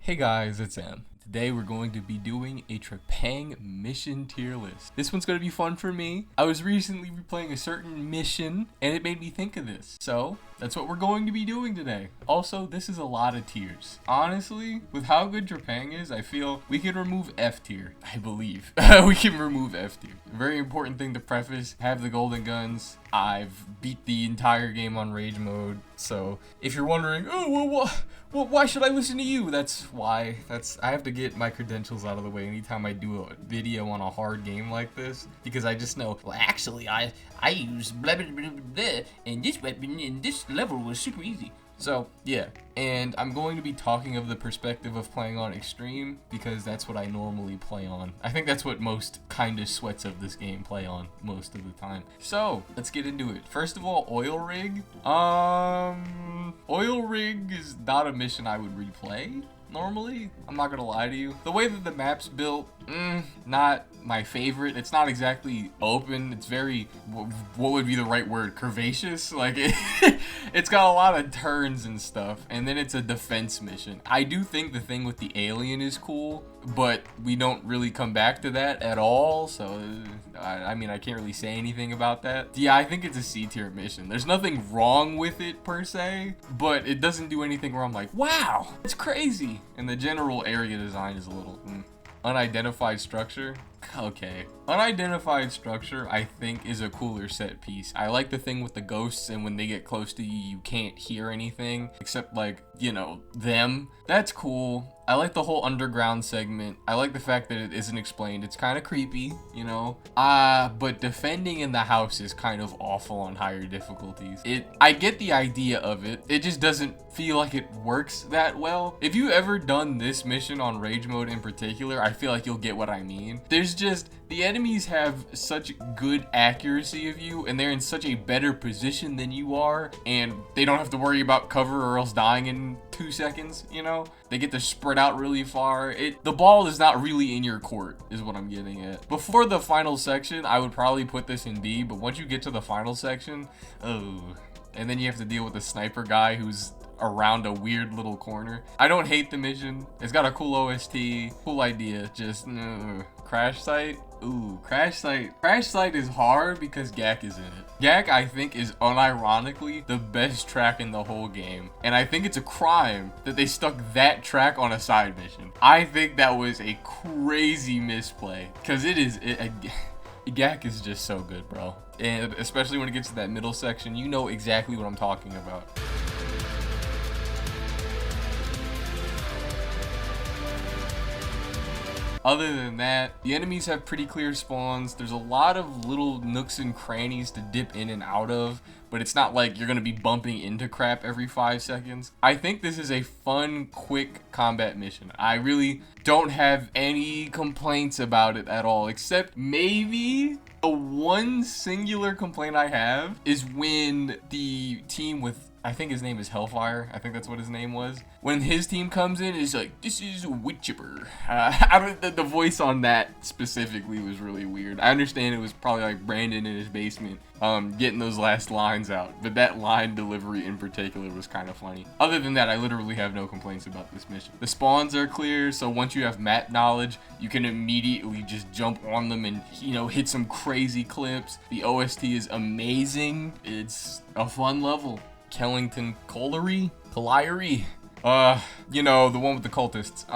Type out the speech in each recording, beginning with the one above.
Hey guys, it's Em. Today we're going to be doing a Trepang mission tier list. This one's going to be fun for me. I was recently replaying a certain mission and it made me think of this. So that's what we're going to be doing today. Also, this is a lot of tiers. Honestly, with how good Trepang is, I feel we can remove F tier. I believe we can remove F tier. Very important thing to preface, have the golden guns. I've beat the entire game on rage mode. So if you're wondering, oh, well, why should I listen to you? That's why. I have to get my credentials out of the way anytime I do a video on a hard game like this, because I just know, well, actually, I use blah blah blah blah, blah and this weapon in this level was super easy. So yeah, and I'm going to be talking of the perspective of playing on extreme because that's what I normally play on. I think that's what most kind of sweats of this game play on most of the time. So let's get into it. First of all, oil rig. Oil rig is not a mission I would replay normally. I'm not gonna lie to you. The way that the map's built, not my favorite. It's not exactly open. It's very, what would be the right word? Curvaceous. Like it's got a lot of turns and stuff. And then it's a defense mission. I do think the thing with the alien is cool, but we don't really come back to that at all. So I mean, I can't really say anything about that. Yeah, I think it's a C tier mission. There's nothing wrong with it per se, but it doesn't do anything where I'm like, wow, it's crazy. And the general area design is a little unidentified structure. Okay, unidentified structure I think is a cooler set piece. I like the thing with the ghosts, and when they get close to you, you can't hear anything except, like, you know, them. That's cool. I like the whole underground segment. I like the fact that it isn't explained. It's kind of creepy, you know. But defending in the house is kind of awful on higher difficulties. I get the idea of it. It just doesn't feel like it works that well. If you ever done this mission on rage mode in particular, I feel like you'll get what I mean. There's just, the enemies have such good accuracy of you, and they're in such a better position than you are, and they don't have to worry about cover or else dying in 2 seconds, you know? They get to spread out really far. The ball is not really in your court, is what I'm getting at. Before the final section, I would probably put this in B, but once you get to the final section, oh. And then you have to deal with the sniper guy who's around a weird little corner. I don't hate the mission. It's got a cool OST, cool idea, just crash site. Ooh, crash site. Crash site is hard because Gak is in it. Gak, I think, is unironically the best track in the whole game. And I think it's a crime that they stuck that track on a side mission. I think that was a crazy misplay because Gak is just so good, bro. And especially when it gets to that middle section, you know exactly what I'm talking about. Other than that, the enemies have pretty clear spawns. There's a lot of little nooks and crannies to dip in and out of, but it's not like you're gonna be bumping into crap every 5 seconds. I think this is a fun, quick combat mission. I really don't have any complaints about it at all, except maybe the one singular complaint I have is when the team with, I think his name is Hellfire. I think that's what his name was. When his team comes in, it's like, this is Witchipper. The voice on that specifically was really weird. I understand it was probably like Brandon in his basement getting those last lines out, but that line delivery in particular was kind of funny. Other than that, I literally have no complaints about this mission. The spawns are clear, so once you have map knowledge, you can immediately just jump on them and, you know, hit some crazy clips. The OST is amazing. It's a fun level. Kellington Colliery? You know, the one with the cultists.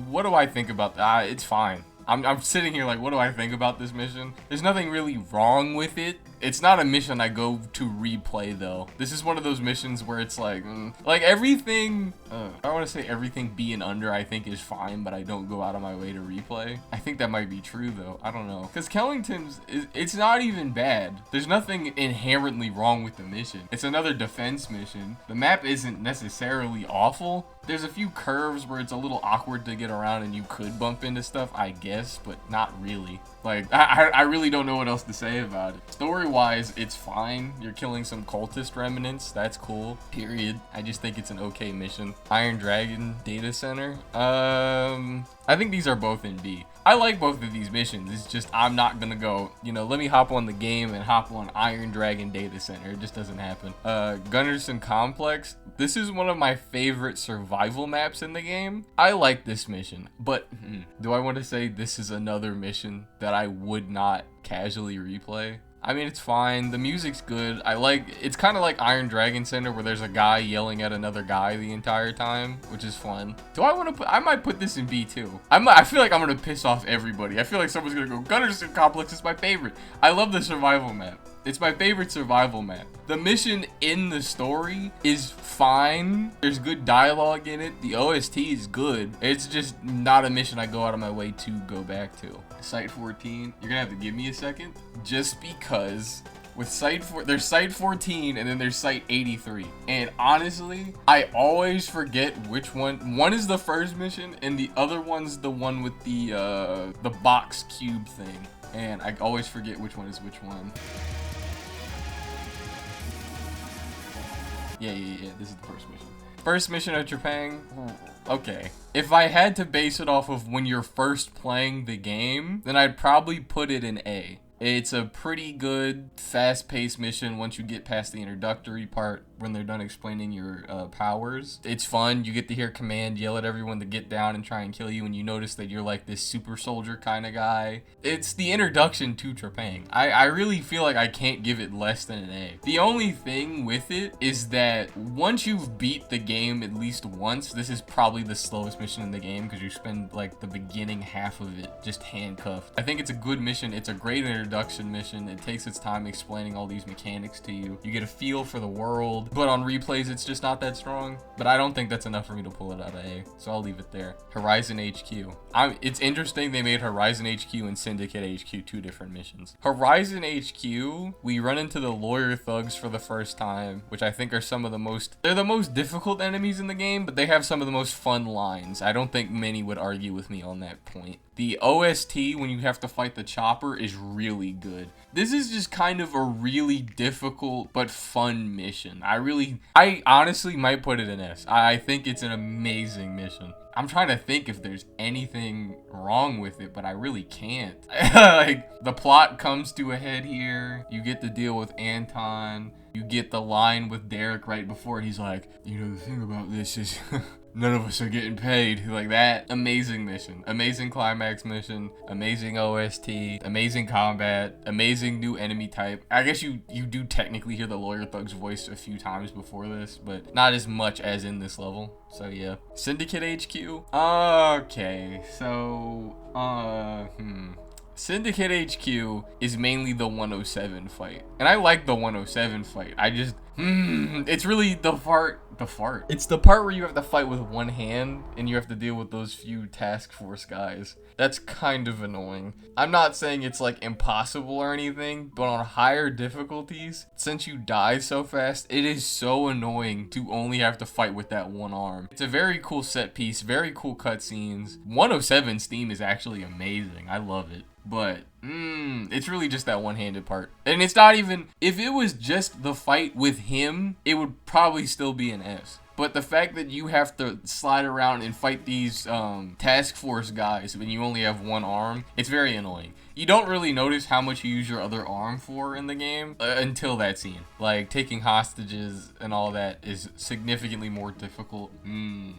What do I think about that? It's fine. I'm sitting here like, what do I think about this mission? There's nothing really wrong with it. It's not a mission I go to replay though. This is one of those missions where it's like everything, I want to say everything B and under I think is fine, but I don't go out of my way to replay. I think that might be true though. I don't know. Because Kellington's, it's not even bad. There's nothing inherently wrong with the mission. It's another defense mission. The map isn't necessarily awful. There's a few curves where it's a little awkward to get around and you could bump into stuff, I guess, but not really. Like, I really don't know what else to say about it. Story Story-wise, it's fine. You're killing some cultist remnants. That's cool. Period. I just think it's an okay mission. Iron Dragon Data Center. I think these are both in B. I like both of these missions. It's just I'm not gonna go, you know, let me hop on the game and hop on Iron Dragon Data Center. It just doesn't happen. Gunnarsson Complex. This is one of my favorite survival maps in the game. I like this mission, but do I want to say this is another mission that I would not casually replay? I mean, it's fine. The music's good. It's kind of like Iron Dragon Center where there's a guy yelling at another guy the entire time, which is fun. Do I want to I might put this in B too. I feel like I'm going to piss off everybody. I feel like someone's going to go, Gunnarsson Complex is my favorite. I love the survival map. It's my favorite survival map. The mission in the story is fine. There's good dialogue in it. The OST is good. It's just not a mission I go out of my way to go back to. Site 14, you're gonna have to give me a second. Just because with there's Site 14 and then there's Site 83. And honestly, I always forget which one. One is the first mission and the other one's the one with the box cube thing. And I always forget which one is which one. Yeah, this is the first mission. First mission at Trepang. Okay. If I had to base it off of when you're first playing the game, then I'd probably put it in A. It's a pretty good, fast-paced mission once you get past the introductory part when they're done explaining your powers. It's fun. You get to hear command, yell at everyone to get down and try and kill you, and you notice that you're like this super soldier kind of guy. It's the introduction to Trepang. I really feel like I can't give it less than an A. The only thing with it is that once you've beat the game at least once, this is probably the slowest mission in the game because you spend like the beginning half of it just handcuffed. I think it's a good mission. It's a great introduction mission. It takes its time explaining all these mechanics to you. You get a feel for the world. But on replays, it's just not that strong. But I don't think that's enough for me to pull it out of A, so I'll leave it there. Horizon HQ. It's interesting they made Horizon HQ and Syndicate HQ two different missions. Horizon HQ, we run into the lawyer thugs for the first time, which I think are they're the most difficult enemies in the game, but they have some of the most fun lines. I don't think many would argue with me on that point. The OST, when you have to fight the chopper, is really good. This is just kind of a really difficult but fun mission. I honestly might put it in S. I think it's an amazing mission. I'm trying to think if there's anything wrong with it, but I really can't. Like, the plot comes to a head here. You get to deal with Anton. You get the line with Derek right before it. He's like, you know, the thing about this is none of us are getting paid. Like that. Amazing mission. Amazing climax mission. Amazing OST. Amazing combat. Amazing new enemy type. I guess you do technically hear the lawyer thug's voice a few times before this, but not as much as in this level. So yeah. Syndicate HQ. Okay. So, Syndicate HQ is mainly the 107 fight. And I like the 107 fight. It's really the part. It's the part where you have to fight with one hand and you have to deal with those few task force guys. That's kind of annoying. I'm not saying it's like impossible or anything, but on higher difficulties, since you die so fast, it is so annoying to only have to fight with that one arm. It's a very cool set piece, very cool cutscenes. 107's theme is actually amazing. I love it. But, it's really just that one-handed part. And it's not even, if it was just the fight with him, it would probably still be an S. But the fact that you have to slide around and fight these task force guys when you only have one arm, it's very annoying. You don't really notice how much you use your other arm for in the game until that scene. Like, taking hostages and all that is significantly more difficult.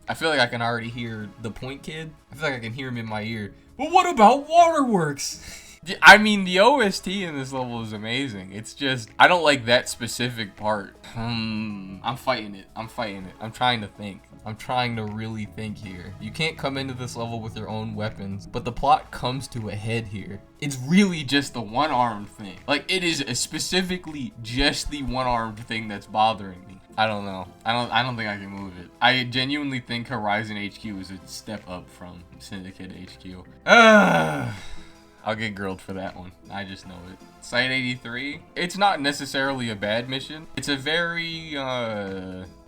I feel like I can already hear the point kid. I feel like I can hear him in my ear. But what about Waterworks? I mean, the OST in this level is amazing. It's just, I don't like that specific part. I'm fighting it. I'm trying to think. I'm trying to really think here. You can't come into this level with your own weapons, but the plot comes to a head here. It's really just the one-armed thing. Like, it is specifically just the one-armed thing that's bothering me. I don't know. I don't think I can move it. I genuinely think Horizon HQ is a step up from Syndicate HQ. I'll get grilled for that one. I just know it. Site 83. It's not necessarily a bad mission. It's a very,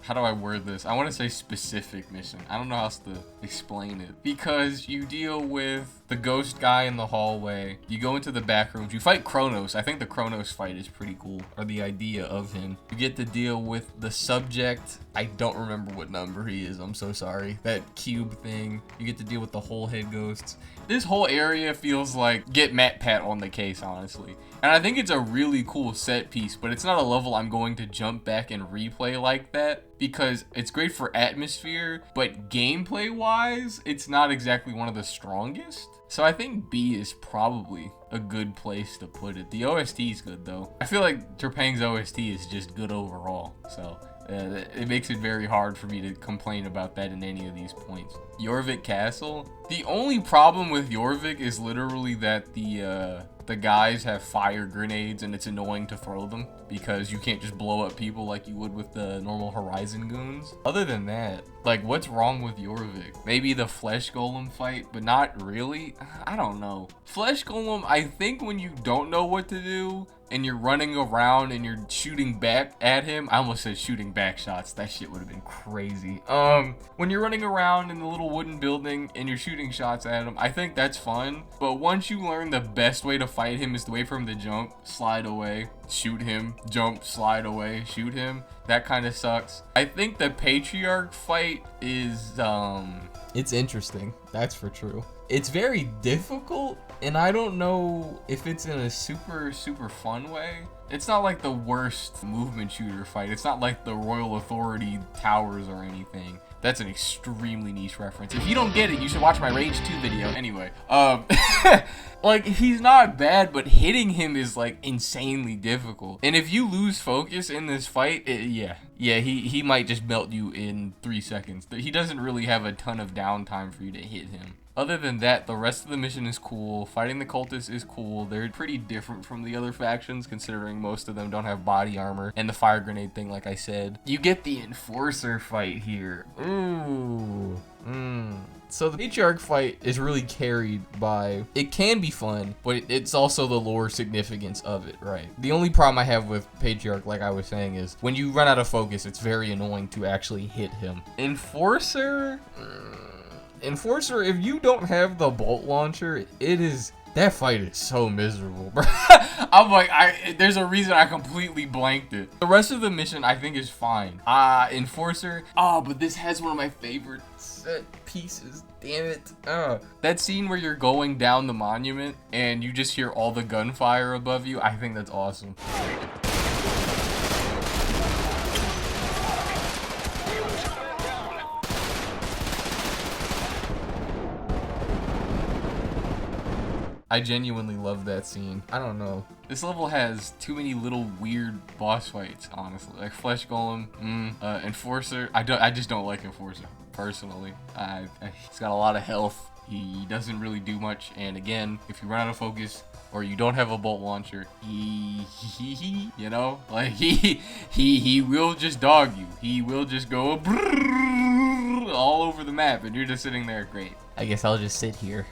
how do I word this? I want to say specific mission. I don't know how else to explain it. Because you deal with the ghost guy in the hallway. You go into the back rooms. You fight Kronos. I think the Kronos fight is pretty cool, or the idea of him. You get to deal with the subject. I don't remember what number he is. I'm so sorry. That cube thing. You get to deal with the whole head ghosts. This whole area feels like get Matt Pat on the case, honestly. And I think it's a really cool set piece, but it's not a level I'm going to jump back and replay like that, because it's great for atmosphere, but gameplay wise, it's not exactly one of the strongest. So I think B is probably a good place to put it. The OST is good though. I feel like Trepang's OST is just good overall, so it makes it very hard for me to complain about that in any of these points. Jorvik Castle. The only problem with Jorvik is literally that the guys have fire grenades and it's annoying to throw them because you can't just blow up people like you would with the normal Horizon goons. Other than that, like, what's wrong with Jorvik? Maybe the Flesh Golem fight, but not really. I don't know. Flesh Golem, I think when you don't know what to do and you're running around and you're shooting back at him, I almost said shooting back shots. That shit would have been crazy. When you're running around in the little wooden building and you're shooting shots at him, I think that's fun. But once you learn the best way to fight him is the way for him to jump, slide away, shoot him, jump, slide away, shoot him, that kind of sucks. I think the Patriarch fight is, it's interesting. That's for true. It's very difficult, and I don't know if it's in a super fun way. It's not like the worst movement shooter fight. It's not like the Royal Authority towers or anything. That's an extremely niche reference. If you don't get it, you should watch my Rage 2 video. Anyway, like, he's not bad, but hitting him is like insanely difficult. And if you lose focus in this fight, he might just melt you in 3 seconds. He doesn't really have a ton of downtime for you to hit him. Other than that, the rest of the mission is cool. Fighting the cultists is cool. They're pretty different from the other factions, considering most of them don't have body armor. And the fire grenade thing, like I said. You get the Enforcer fight here. Ooh. So the Patriarch fight is really carried by, it can be fun, but it's also the lore significance of it, right? The only problem I have with Patriarch, like I was saying, is when you run out of focus, it's very annoying to actually hit him. Enforcer, if you don't have the bolt launcher, that fight is so miserable, bro. I'm like, there's a reason I completely blanked it. The rest of the mission, I think, is fine. Enforcer. Oh, but this has one of my favorite set pieces. Damn it. That scene where you're going down the monument and you just hear all the gunfire above you, I think that's awesome. I genuinely love that scene. I don't know. This level has too many little weird boss fights, honestly. Like Flesh Golem, Enforcer. I just don't like Enforcer, personally. He's got a lot of health. He doesn't really do much. And again, if you run out of focus or you don't have a bolt launcher, you know, like he will just dog you. He will just go all over the map and you're just sitting there. Great. I guess I'll just sit here.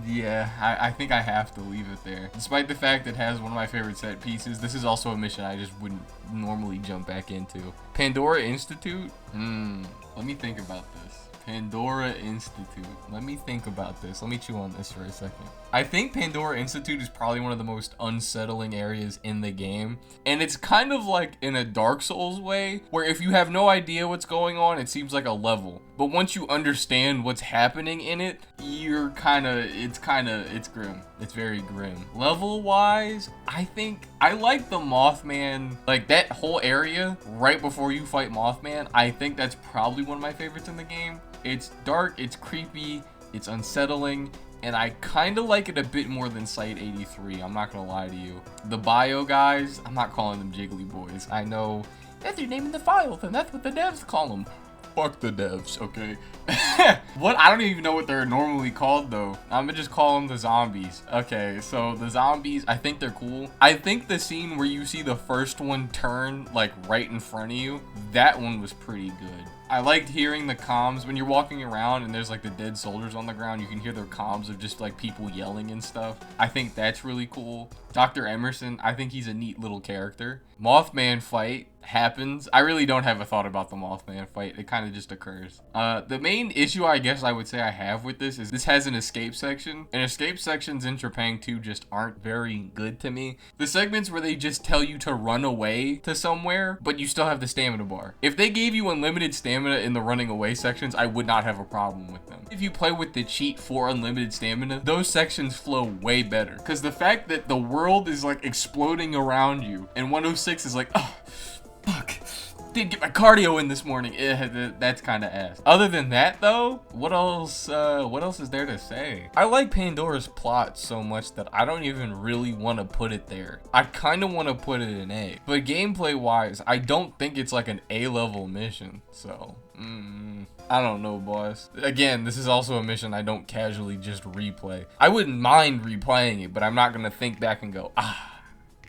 Yeah, I think I have to leave it there. Despite the fact it has one of my favorite set pieces, this is also a mission I just wouldn't normally jump back into. Pandora Institute? Let me think about this. Pandora Institute. Let me think about this. Let me chew on this for a second. I think Pandora Institute is probably one of the most unsettling areas in the game. And it's kind of like in a Dark Souls way, where if you have no idea what's going on, it seems like a level. But once you understand what's happening in it, it's grim. It's very grim. Level-wise, I think I like the Mothman, like that whole area right before you fight Mothman. I think that's probably one of my favorites in the game. It's dark, it's creepy, it's unsettling, and I kind of like it a bit more than Site 83, I'm not gonna lie to you. The bio guys, I'm not calling them Jiggly Boys. I know that's your name in the files, and that's what the devs call them. Fuck the devs, okay? What? I don't even know what they're normally called, though. I'm gonna just call them the zombies. Okay, so the zombies, I think they're cool. I think the scene where you see the first one turn, like, right in front of you, that one was pretty good. I liked hearing the comms when you're walking around and there's like the dead soldiers on the ground. You can hear their comms of just like people yelling and stuff. I think that's really cool. Dr. Emerson, I think he's a neat little character. Mothman fight happens. I really don't have a thought about the Mothman fight. It kind of just occurs. The main issue I guess I would say I have with this is this has an escape section, and escape sections in Trepang 2 just aren't very good to me. The segments where they just tell you to run away to somewhere, but you still have the stamina bar. If they gave you unlimited stamina in the running away sections, I would not have a problem with them. If you play with the cheat for unlimited stamina, those sections flow way better. Because the fact that the world is like exploding around you, and 106 is like, oh, fuck, didn't get my cardio in this morning. That's kind of ass. Other than that, though, what else is there to say? I like Pandora's plot so much that I don't even really want to put it there. I kind of want to put it in A. But gameplay-wise, I don't think it's like an A-level mission. So, I don't know, boss. Again, this is also a mission I don't casually just replay. I wouldn't mind replaying it, but I'm not going to think back and go,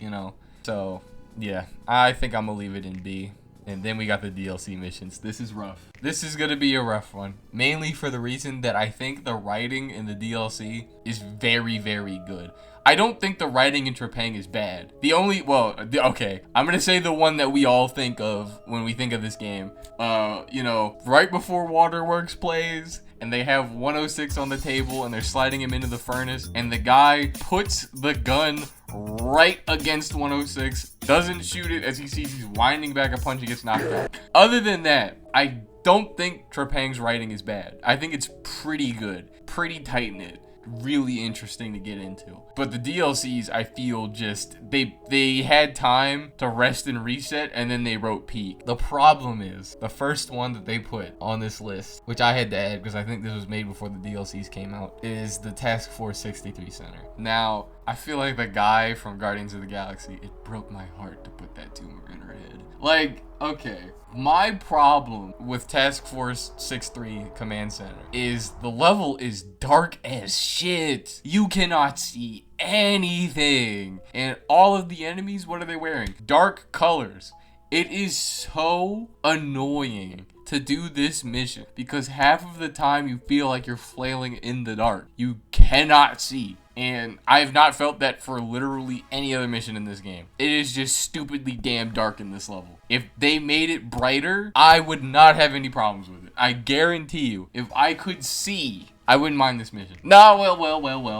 you know. So, yeah, I think I'm gonna leave it in B. And then we got the DLC missions. This is rough. This is gonna be a rough one. Mainly for the reason that I think the writing in the DLC is very, very good. I don't think the writing in Trepang is bad. Okay, I'm gonna say the one that we all think of when we think of this game. You know, right before Waterworks plays, and they have 106 on the table, and they're sliding him into the furnace, and the guy puts the gun right against 106, doesn't shoot it as he sees he's winding back a punch, he gets knocked out. Other than that, I don't think Trepang's writing is bad. I think it's pretty good, pretty tight-knit, really interesting to get into. But the DLCs, I feel just, they had time to rest and reset, and then they wrote peak. The problem is, the first one that they put on this list, which I had to add because I think this was made before the DLCs came out, is the Task Force 63 Center. Now, I feel like the guy from Guardians of the Galaxy, it broke my heart to put that tumor in her head. Like, okay, my problem with Task Force 63 Command Center is the level is dark as shit. You cannot see anything. And all of the enemies, what are they wearing? Dark colors. It is so annoying to do this mission because half of the time you feel like you're flailing in the dark. You cannot see. And I have not felt that for literally any other mission in this game. It is just stupidly damn dark in this level. If they made it brighter, I would not have any problems with it. I guarantee you, if I could see, I wouldn't mind this mission. No, well,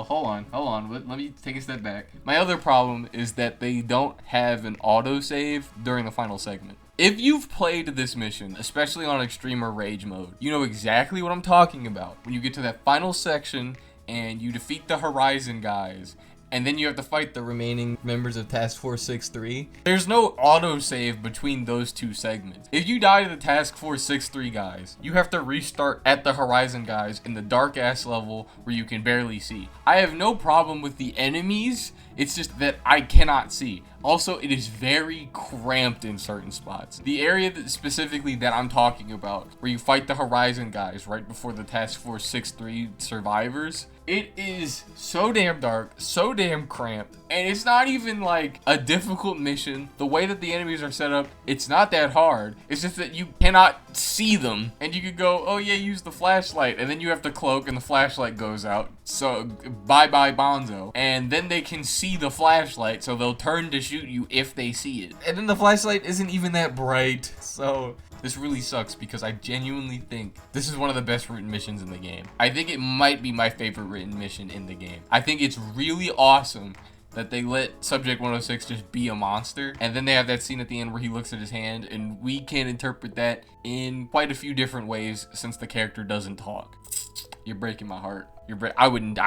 hold on. Let me take a step back. My other problem is that they don't have an autosave during the final segment. If you've played this mission, especially on Extreme or Rage mode, you know exactly what I'm talking about. When you get to that final section and you defeat the Horizon guys, and then you have to fight the remaining members of Task Force 6-3. There's no autosave between those two segments. If you die to the Task Force 6-3 guys, you have to restart at the Horizon guys in the dark-ass level where you can barely see. I have no problem with the enemies, it's just that I cannot see. Also, it is very cramped in certain spots. The area specifically that I'm talking about, where you fight the Horizon guys right before the Task Force 6-3 survivors, it is so damn dark, so damn cramped, and it's not even like a difficult mission. The way that the enemies are set up, it's not that hard. It's just that you cannot see them, and you could go, oh yeah, use the flashlight, and then you have to cloak and the flashlight goes out. So bye-bye Bonzo. And then they can see the flashlight, so they'll turn to shoot you if they see it. And then the flashlight isn't even that bright, so this really sucks because I genuinely think this is one of the best written missions in the game. I think it might be my favorite written mission in the game. I think it's really awesome that they let Subject 106 just be a monster, and then they have that scene at the end where he looks at his hand, and we can interpret that in quite a few different ways since the character doesn't talk. You're breaking my heart. This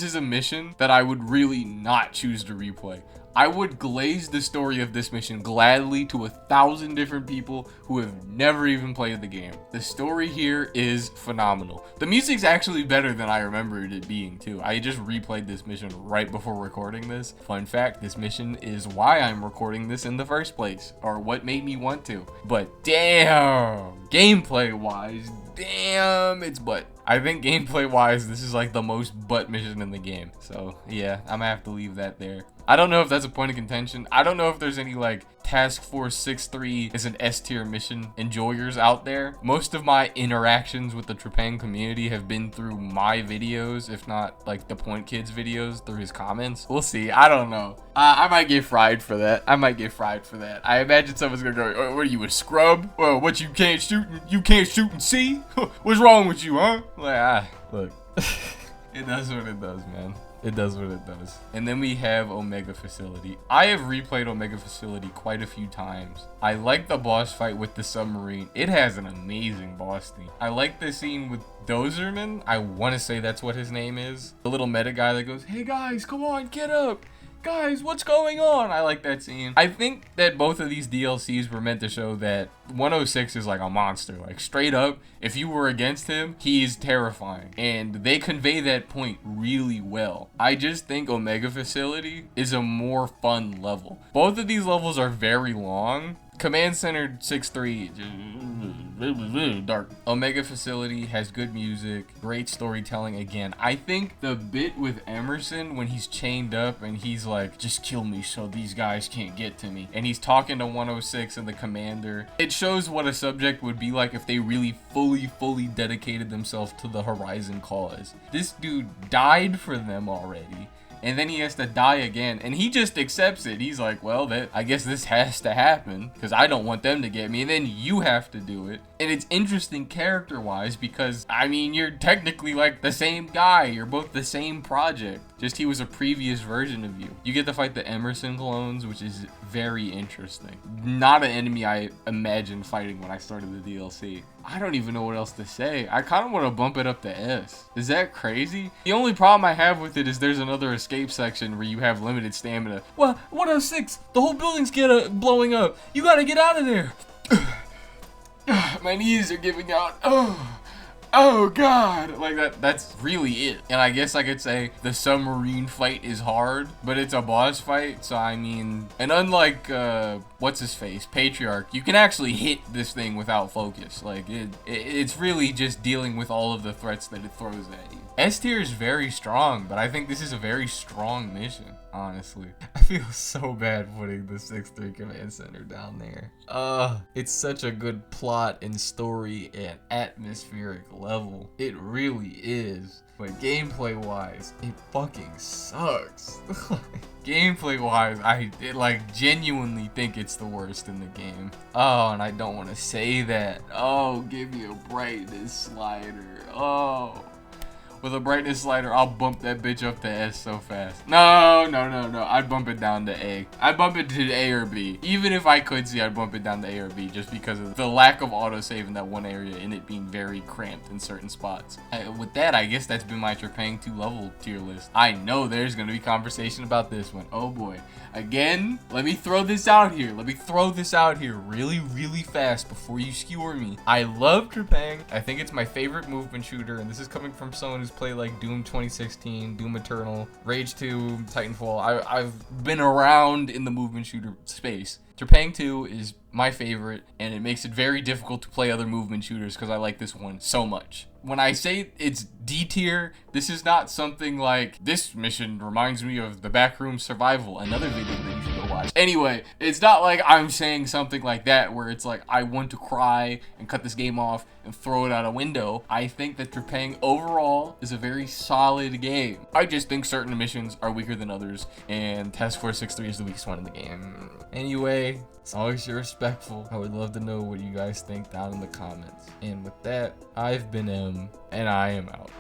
is a mission that I would really not choose to replay. I would glaze the story of this mission gladly to 1,000 different people who have never even played the game. The story here is phenomenal. The music's actually better than I remembered it being too. I just replayed this mission right before recording this. Fun fact, this mission is why I'm recording this in the first place, or what made me want to. But damn, gameplay wise, damn, it's butt. I think gameplay wise, this is like the most butt mission in the game. So yeah, I'm gonna have to leave that there. I don't know if that's a point of contention. I don't know if there's any like Task Force 6-3 is an S tier mission enjoyers out there. Most of my interactions with the Trepang community have been through my videos, if not like the Point Kids videos, through his comments. We'll see. I don't know. I might get fried for that. I I imagine someone's gonna go, oh, what are you, a scrub? Well, what, you can't shoot and see? What's wrong with you, huh? Like, look. It does what it does, man. It does what it does. And then we have Omega Facility. I have replayed Omega Facility quite a few times. I like the boss fight with the submarine. It has an amazing boss theme. I like the scene with Dozerman. I want to say that's what his name is. The little meta guy that goes, hey guys, come on, get up. Guys, what's going on? I like that scene. I think that both of these DLCs were meant to show that 106 is like a monster. Like, straight up, if you were against him, he's terrifying. And they convey that point really well. I just think Omega Facility is a more fun level. Both of these levels are very long. Command Center 6-3, dark. Omega Facility has good music, great storytelling again. I think the bit with Emerson when he's chained up and he's like, just kill me so these guys can't get to me. And he's talking to 106 and the commander. It shows what a subject would be like if they really fully dedicated themselves to the Horizon cause. This dude died for them already. And then he has to die again, and he just accepts it. He's like, well, I guess this has to happen because I don't want them to get me, and then you have to do it. And it's interesting character-wise because, I mean, you're technically like the same guy. You're both the same project. Just he was a previous version of you. You get to fight the Emerson clones, which is very interesting. Not an enemy I imagined fighting when I started the DLC. I don't even know what else to say. I kind of want to bump it up to S. Is that crazy? The only problem I have with it is there's another escape section where you have limited stamina. Well, 106, the whole building's blowing up. You gotta get out of there. My knees are giving out. Oh god, like that's really it. And I guess I could say the submarine fight is hard, but it's a boss fight, so I mean, and unlike what's his face, Patriarch, you can actually hit this thing without focus. Like it's really just dealing with all of the threats that it throws at you. S tier is very strong, but I think this is a very strong mission, honestly. I feel so bad putting the 6-3 command center down there. It's such a good plot and story and atmospheric level. It really is. But gameplay wise, it fucking sucks. Gameplay wise, I genuinely think it's the worst in the game. Oh, and I don't want to say that. Oh, give me a brightness slider. Oh. With a brightness slider, I'll bump that bitch up to S so fast. No. I'd bump it down to A. I'd bump it to A or B. Even if I could see, I'd bump it down to A or B just because of the lack of autosave in that one area and it being very cramped in certain spots. With that, I guess that's been my Trepang 2 level tier list. I know there's going to be conversation about this one. Oh boy. Again, let me throw this out here. Really fast before you skewer me. I love Trepang. I think it's my favorite movement shooter, and this is coming from someone who's played like Doom 2016, Doom Eternal, Rage 2, Titanfall. I've been around in the movement shooter space. Trepang 2 is my favorite, and it makes it very difficult to play other movement shooters because I like this one so much. When I say it's D tier, this is not something like, this mission reminds me of the Backroom Survival, another video that you should go watch. Anyway, it's not like I'm saying something like that where it's like, I want to cry and cut this game off and throw it out a window. I think that Trepang overall is a very solid game. I just think certain missions are weaker than others, and Task Force 6-3 is the weakest one in the game. Anyway, as long as you're respectful, I would love to know what you guys think down in the comments. And with that, I've been M, and I am out.